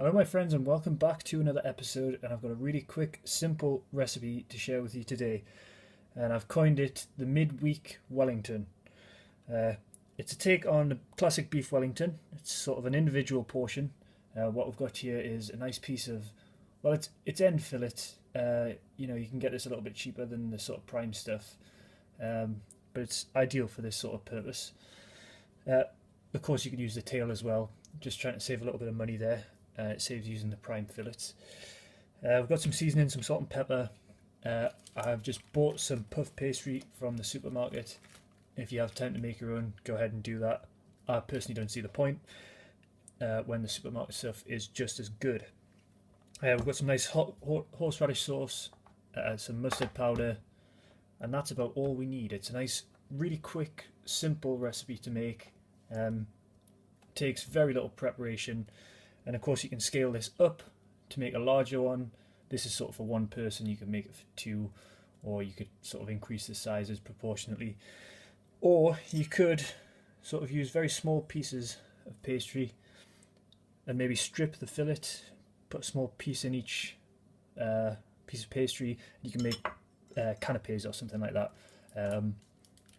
Hello my friends and welcome back to another episode, and I've got a really quick simple recipe to share with you today, and I've coined it the Midweek Wellington. It's a take on the classic beef Wellington. It's sort of an individual portion. What we've got here is a nice piece of, well, it's end fillet. You can get this a little bit cheaper than the sort of prime stuff, but it's ideal for this sort of purpose. Of course you can use the tail as well, just trying to save a little bit of money there. It saves using the prime fillets. We've got some seasoning, some salt and pepper. I've just bought some puff pastry from the supermarket. If you have time to make your own, go ahead and do that. I personally don't see the point when the supermarket stuff is just as good. We've got some nice hot horseradish sauce, some mustard powder, and that's about all we need. It's a nice, really quick, simple recipe to make. Takes very little preparation. And of course you can scale this up to make a larger one. This is sort of for one person, you can make it for two, or you could sort of increase the sizes proportionately. Or you could sort of use very small pieces of pastry and maybe strip the fillet, put a small piece in each piece of pastry. You can make canapes or something like that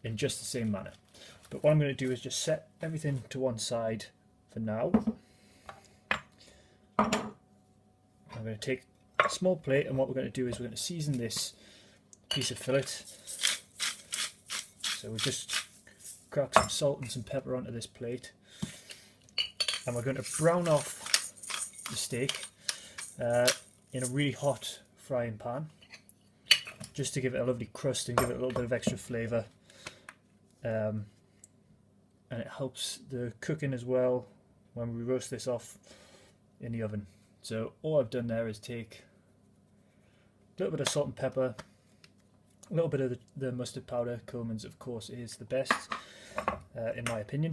in just the same manner. But what I'm going to do is just set everything to one side for now. I'm going to take a small plate, and what we're going to do is we're going to season this piece of fillet. So we'll just crack some salt and some pepper onto this plate, and we're going to brown off the steak in a really hot frying pan, just to give it a lovely crust and give it a little bit of extra flavour. And it helps the cooking as well when we roast this off in the oven. So all I've done there is take a little bit of salt and pepper, a little bit of the mustard powder. Coleman's, of course, is the best in my opinion,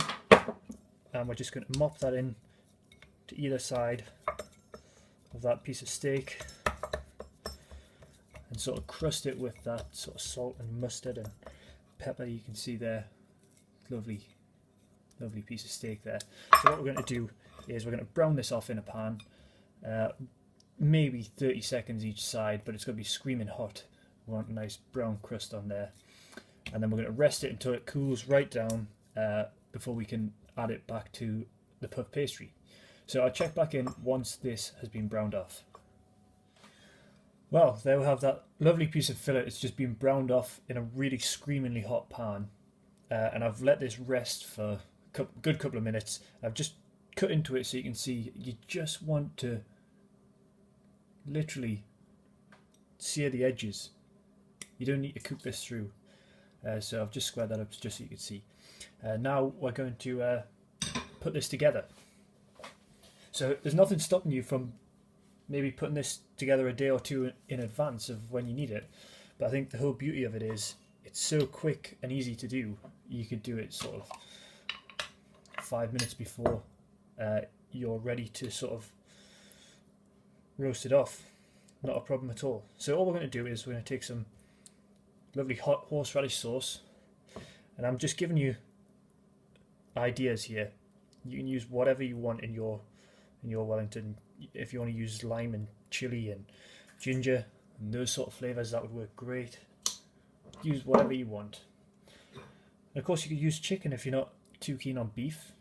and we're just going to mop that in to either side of that piece of steak and sort of crust it with that sort of salt and mustard and pepper. You can see there, lovely piece of steak there. So what we're going to do is we're going to brown this off in a pan, maybe 30 seconds each side, but it's going to be screaming hot. We want a nice brown crust on there, and then we're going to rest it until it cools right down before we can add it back to the puff pastry. So I'll check back in once this has been browned off. Well, there we have that lovely piece of fillet. It's just been browned off in a really screamingly hot pan, and I've let this rest for a good couple of minutes. I've just cut into it so you can see you just want to literally sear the edges. You don't need to cook this through. So I've just squared that up just so you can see. Now we're going to put this together. So there's nothing stopping you from maybe putting this together a day or two in advance of when you need it. But I think the whole beauty of it is it's so quick and easy to do. You could do it sort of 5 minutes before you're ready to sort of roast it off. Not a problem at all. So all we're going to do is we're going to take some lovely hot horseradish sauce, and I'm just giving you ideas here. You can use whatever you want in your Wellington. If you want to use lime and chili and ginger and those sort of flavours, that would work great. Use whatever you want. And of course you could use chicken if you're not too keen on beef.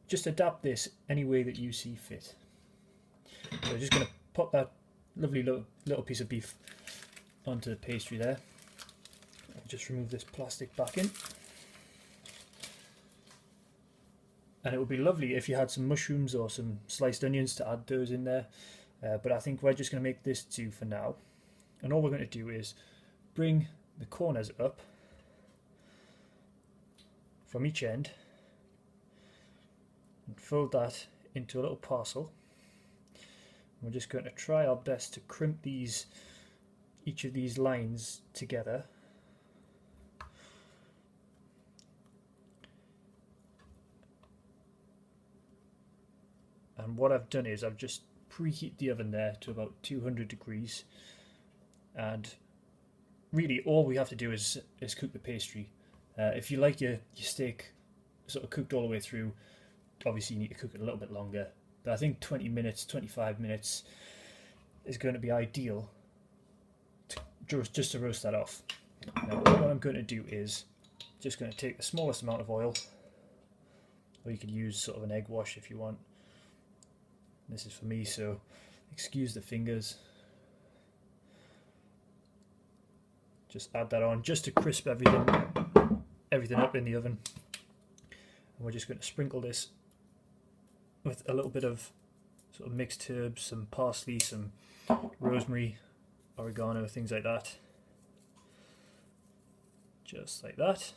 Just adapt this any way that you see fit. So I'm just going to pop that lovely little piece of beef onto the pastry there. I'll just remove this plastic back in. And it would be lovely if you had some mushrooms or some sliced onions to add those in there. But I think we're just going to make this do for now. And all we're going to do is bring the corners up from each end and fold that into a little parcel. We're just going to try our best to crimp each of these lines together. And what I've done is I've just preheat the oven there to about 200 degrees, and really all we have to do is cook the pastry. If you like your steak sort of cooked all the way through, obviously you need to cook it a little bit longer. but I think 20 minutes, 25 minutes is going to be ideal just to roast that off. Now what I'm going to do is just going to take the smallest amount of oil, or you could use sort of an egg wash if you want. This is for me, so excuse the fingers. Just add that on just to crisp everything up in the oven. And we're just going to sprinkle this with a little bit of sort of mixed herbs, some parsley, some rosemary, oregano, things like that. Just like that.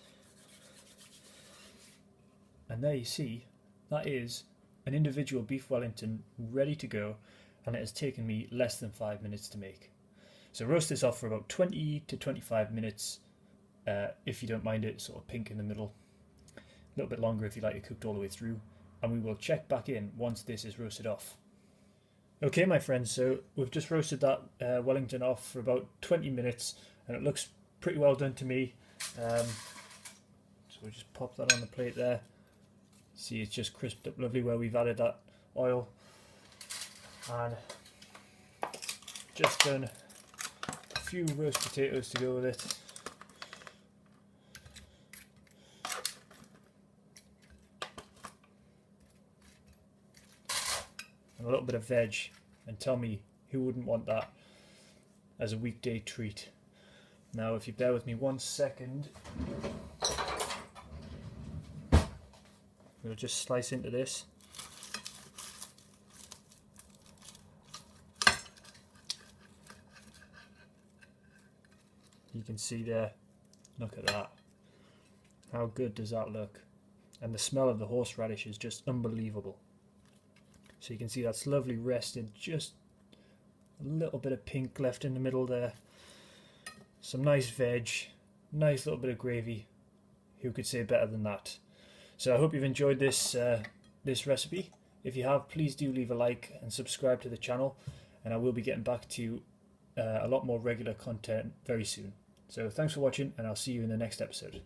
And there you see, that is an individual beef Wellington ready to go, and it has taken me less than 5 minutes to make. So roast this off for about 20 to 25 minutes if you don't mind it sort of pink in the middle. A little bit longer if you like it cooked all the way through. And we will check back in once this is roasted off. Okay my friends, so we've just roasted that Wellington off for about 20 minutes and it looks pretty well done to me. So we'll just pop that on the plate there. See, it's just crisped up lovely where we've added that oil. And just done a few roast potatoes to go with it. And a little bit of veg, and tell me who wouldn't want that as a weekday treat. Now if you bear with me 1 second, we'll just slice into this. You can see there, look at that. How good does that look? And the smell of the horseradish is just unbelievable. So you can see that's lovely rested, just a little bit of pink left in the middle there. Some nice veg, nice little bit of gravy. Who could say better than that? So I hope you've enjoyed this recipe. If you have, please do leave a like and subscribe to the channel, and I will be getting back to a lot more regular content very soon. So thanks for watching, and I'll see you in the next episode.